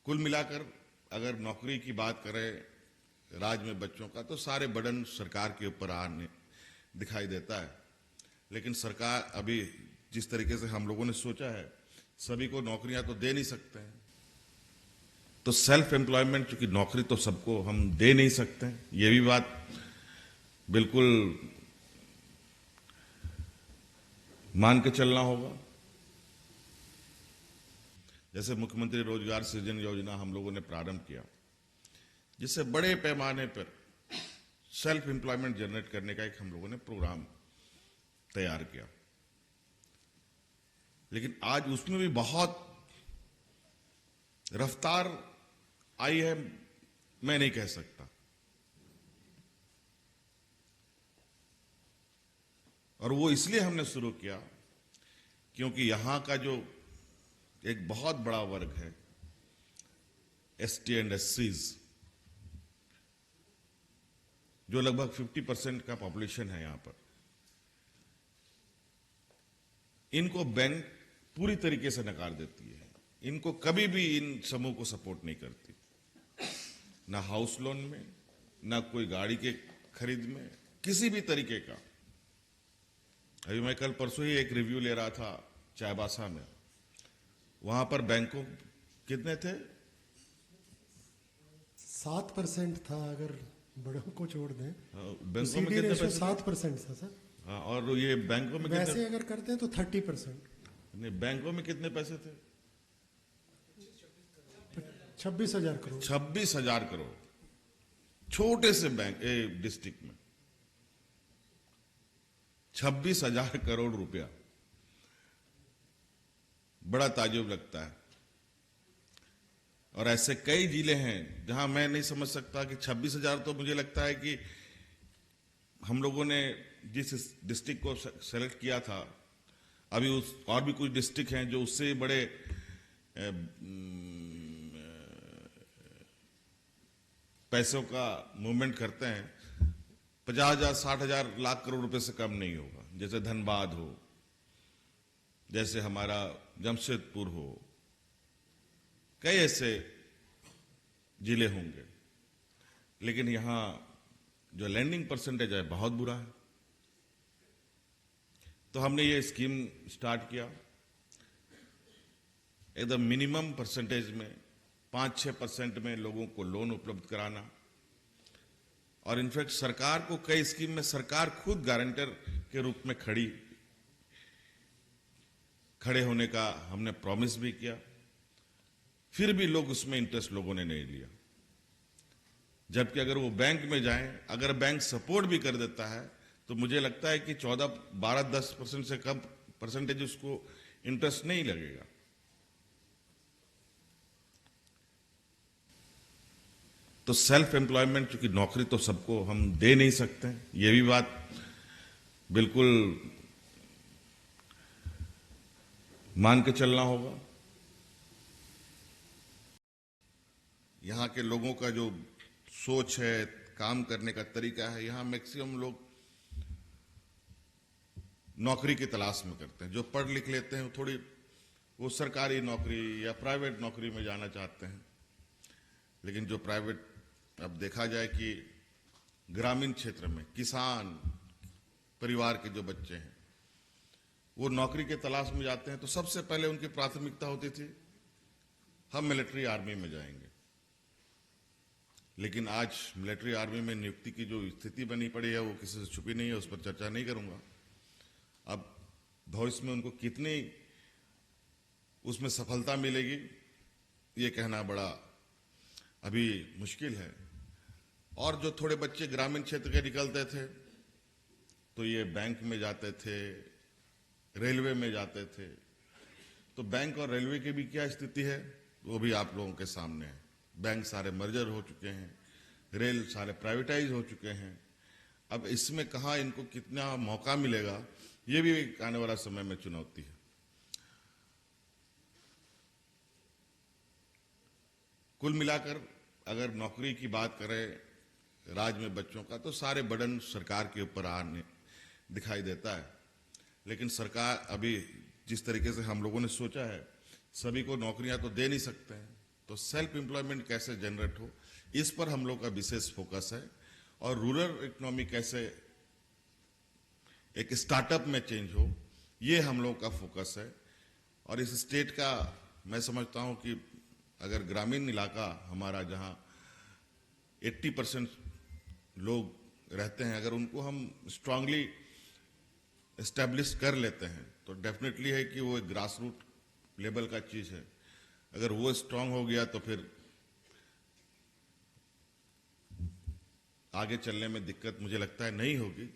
कुल मिलाकर अगर नौकरी की बात करें राज्य में बच्चों का, तो सारे बर्डन सरकार के ऊपर आने दिखाई देता है। लेकिन सरकार अभी जिस तरीके से हम लोगों ने सोचा है, सभी को नौकरियां तो दे नहीं सकते हैं। तो सेल्फ एम्प्लॉयमेंट, चूंकि नौकरी तो सबको हम दे नहीं सकते हैं, ये भी बात बिल्कुल मान के चलना होगा। जैसे मुख्यमंत्री रोजगार सृजन योजना हम लोगों ने प्रारंभ किया, जिससे बड़े पैमाने पर सेल्फ एम्प्लॉयमेंट जनरेट करने का एक हम लोगों ने प्रोग्राम तैयार किया। लेकिन आज उसमें भी बहुत रफ्तार आई है, मैं नहीं कह सकता। और वो इसलिए हमने शुरू किया क्योंकि यहां का जो एक बहुत बड़ा वर्ग है, एसटी एंड एससीज, जो लगभग 50% का पॉपुलेशन है यहां पर, इनको बैंक पूरी तरीके से नकार देती है। इनको कभी भी इन समूह को सपोर्ट नहीं करती, ना हाउस लोन में, ना कोई गाड़ी के खरीद में, किसी भी तरीके का। अभी मैं कल परसों ही एक रिव्यू ले रहा था चाईबासा में, वहां पर बैंकों कितने थे? 7% था अगर बड़ों को छोड़ दें। बैंकों में कितने पैसे? 7% था सर। हाँ, और ये बैंकों में वैसे कितने? अगर करते हैं तो 30%। नहीं, बैंकों में कितने पैसे थे? 26,000 करोड़। 26,000 करोड़, छोटे से बैंक डिस्ट्रिक्ट में 26,000 करोड़ रुपया, बड़ा ताज्जुब लगता है। और ऐसे कई जिले हैं जहां मैं नहीं समझ सकता कि 26,000, तो मुझे लगता है कि हम लोगों ने जिस डिस्ट्रिक्ट को सेलेक्ट किया था, अभी उस और भी कुछ डिस्ट्रिक्ट हैं जो उससे बड़े पैसों का मूवमेंट करते हैं। 50,000, 60,000, लाख करोड़ रुपए से कम नहीं होगा। जैसे धनबाद हो, जैसे हमारा जमशेदपुर हो, कई ऐसे जिले होंगे। लेकिन यहां जो लैंडिंग परसेंटेज है बहुत बुरा है। तो हमने ये स्कीम स्टार्ट किया, एकदम मिनिमम परसेंटेज में 5-6% में लोगों को लोन उपलब्ध कराना। और इनफैक्ट सरकार को कई स्कीम में सरकार खुद गारंटर के रूप में खड़े होने का हमने प्रॉमिस भी किया। फिर भी लोग उसमें इंटरेस्ट लोगों ने नहीं लिया। जबकि अगर वो बैंक में जाएं, अगर बैंक सपोर्ट भी कर देता है, तो मुझे लगता है कि 14-12-10% से कम परसेंटेज उसको इंटरेस्ट नहीं लगेगा। तो सेल्फ एम्प्लॉयमेंट, चूंकि नौकरी तो सबको हम दे नहीं सकते हैं, ये भी बात बिल्कुल मान के चलना होगा। यहां के लोगों का जो सोच है, काम करने का तरीका है, यहां मैक्सिमम लोग नौकरी की तलाश में करते हैं। जो पढ़ लिख लेते हैं थोड़ी, वो सरकारी नौकरी या प्राइवेट नौकरी में जाना चाहते हैं। लेकिन जो प्राइवेट, अब देखा जाए कि ग्रामीण क्षेत्र में किसान परिवार के जो बच्चे हैं, वो नौकरी के तलाश में जाते हैं, तो सबसे पहले उनकी प्राथमिकता होती थी हम मिलिट्री आर्मी में जाएंगे। लेकिन आज मिलिट्री आर्मी में नियुक्ति की जो स्थिति बनी पड़ी है, वो किसी से छुपी नहीं है, उस पर चर्चा नहीं करूंगा। अब भविष्य में उनको कितनी उसमें सफलता मिलेगी, ये कहना बड़ा अभी मुश्किल है। और जो थोड़े बच्चे ग्रामीण क्षेत्र के निकलते थे, तो ये बैंक में जाते थे, रेलवे में जाते थे। तो बैंक और रेलवे की भी क्या स्थिति है, वो भी आप लोगों के सामने है। बैंक सारे मर्जर हो चुके हैं, रेल सारे प्राइवेटाइज हो चुके हैं। अब इसमें कहाँ इनको कितना मौका मिलेगा, ये भी आने वाला समय में चुनौती है। कुल मिलाकर अगर नौकरी की बात करें राज्य में बच्चों का, तो सारे बर्डन सरकार के ऊपर आने दिखाई देता है। लेकिन सरकार अभी जिस तरीके से हम लोगों ने सोचा है, सभी को नौकरियां तो दे नहीं सकते हैं। तो सेल्फ एम्प्लॉयमेंट कैसे जनरेट हो, इस पर हम लोग का विशेष फोकस है। और रूरल इकोनॉमी कैसे एक स्टार्टअप में चेंज हो, ये हम लोग का फोकस है। और इस स्टेट का मैं समझता हूं कि अगर ग्रामीण इलाका हमारा जहां 80% लोग रहते हैं, अगर उनको हम स्ट्रांगली एस्टेब्लिश कर लेते हैं तो डेफिनेटली है कि वो एक ग्रास रूट लेवल का चीज है। अगर वो स्ट्रांग हो गया तो फिर आगे चलने में दिक्कत मुझे लगता है नहीं होगी।